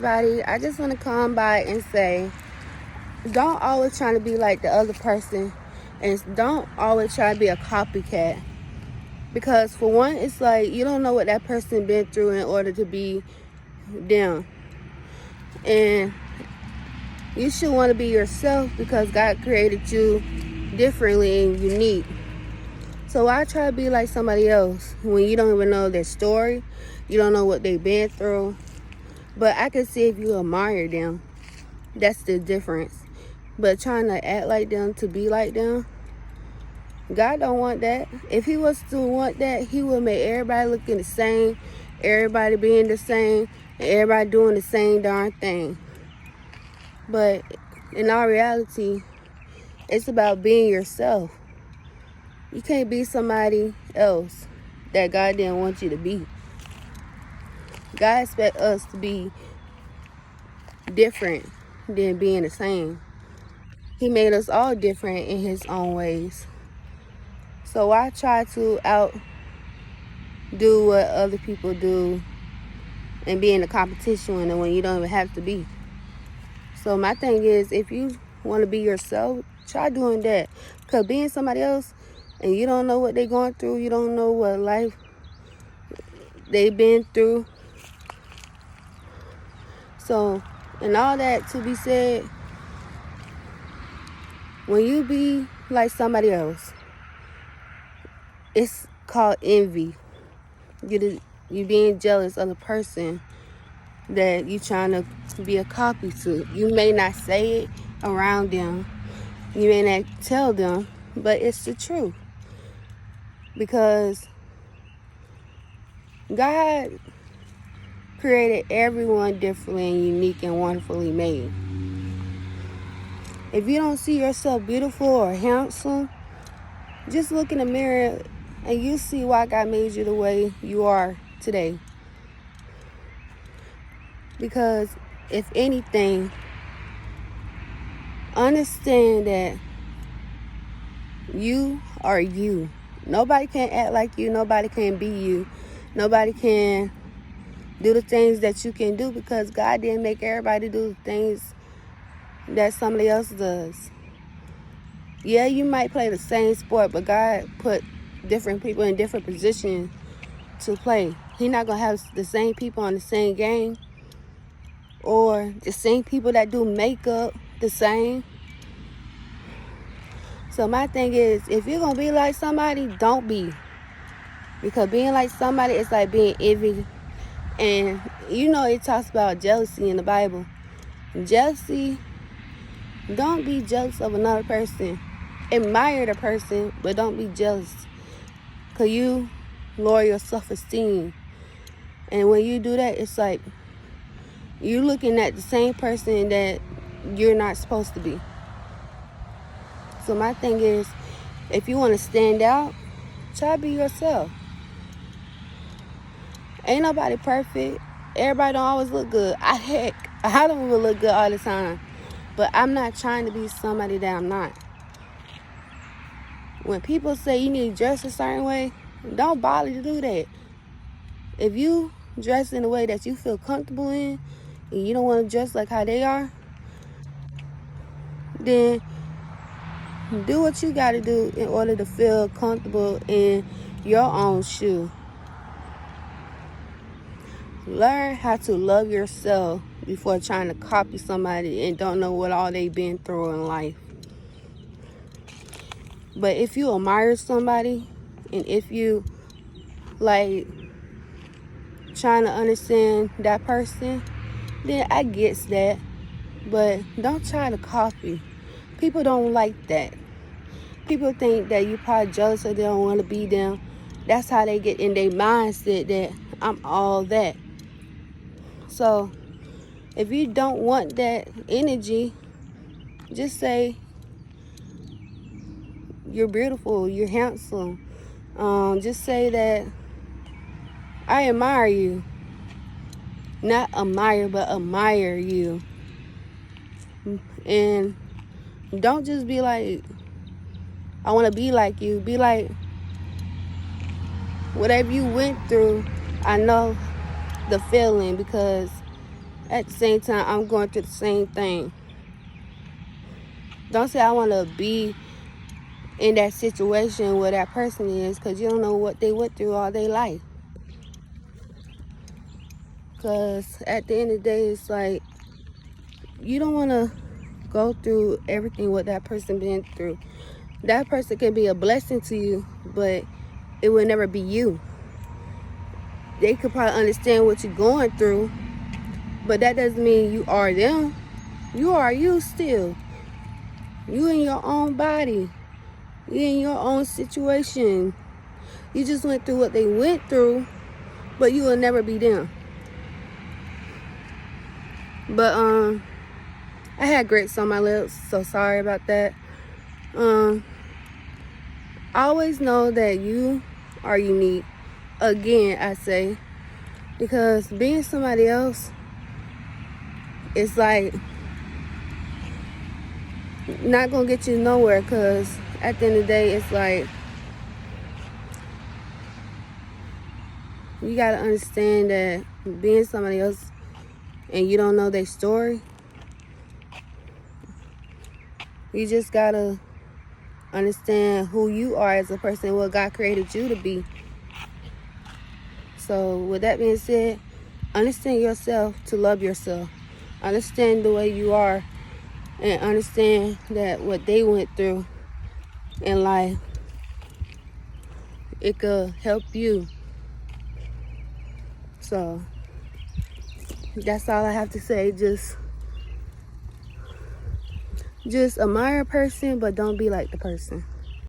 everybody. I just want to come by and say, don't always try to be like the other person, and don't always try to be a copycat. Because for one, it's like you don't know what that person been through in order to be them. And you should want to be yourself because God created you differently and unique. So why try to be like somebody else when you don't even know their story? You don't know what they've been through. But I can see if you admire them. That's the difference. But trying to act like them, to be like them, God don't want that. If he was to want that, he would make everybody looking the same, everybody being the same, and everybody doing the same darn thing. But in all reality, it's about being yourself. You can't be somebody else that God didn't want you to be. God expects us to be different than being the same. He made us all different in his own ways. So why try to outdo what other people do and be in a competition with them when you don't even have to be? So my thing is, if you want to be yourself, try doing that. Because being somebody else and you don't know what they're going through, you don't know what life they've been through. So, and all that to be said, when you be like somebody else, it's called envy. You being jealous of the person that you trying to be a copy to. You may not say it around them. You may not tell them, but it's the truth. Because God created everyone differently and unique and wonderfully made. If you don't see yourself beautiful or handsome, just look in the mirror and you see why God made you the way you are today. Because if anything, understand that you are you. Nobody can act like you. Nobody can be you. Nobody can do the things that you can do because God didn't make everybody do the things that somebody else does. Yeah, you might play the same sport, but God put different people in different positions to play. He's not going to have the same people on the same game or the same people that do makeup the same. So my thing is, if you're going to be like somebody, don't be. Because being like somebody is like being envy. And you know it talks about jealousy in the Bible. Jealousy, don't be jealous of another person. Admire the person, but don't be jealous. Because you lower your self-esteem. And when you do that, it's like you're looking at the same person that you're not supposed to be. So my thing is, if you want to stand out, try to be yourself. Ain't nobody perfect. Everybody don't always look good. I don't even look good all the time. But I'm not trying to be somebody that I'm not. When people say you need to dress a certain way, don't bother to do that. If you dress in a way that you feel comfortable in, and you don't want to dress like how they are, then do what you got to do in order to feel comfortable in your own shoe. Learn how to love yourself before trying to copy somebody and don't know what all they've been through in life. But if you admire somebody and if you like trying to understand that person, then I get that. But don't try to copy. People don't like that. People think that you probably jealous or they don't want to be them. That's how they get in their mindset that I'm all that. So if you don't want that energy, just say you're beautiful, you're handsome. Just say that I admire you. Not admire, but admire you. And don't just be like, I want to be like you. Be like, whatever you went through, I know the feeling because at the same time, I'm going through the same thing. Don't say I want to be in that situation where that person is, because you don't know what they went through all their life. Because at the end of the day, it's like, you don't want to go through everything what that person been through. That person can be a blessing to you, but it will never be you. They could probably understand what you're going through, but that doesn't mean you are them. You are you still. You in your own body. You in your own situation. You just went through what they went through, but you will never be them. But I had grapes on my lips, so sorry about that. Always know that you are unique. Again, I say, because being somebody else, it's like not gonna get you nowhere. Because at the end of the day, it's like you gotta understand that being somebody else and you don't know their story, you just gotta understand who you are as a person, what God created you to be. So with that being said, understand yourself to love yourself. Understand the way you are, and understand that what they went through in life, it could help you. So that's all I have to say. Just admire a person, but don't be like the person.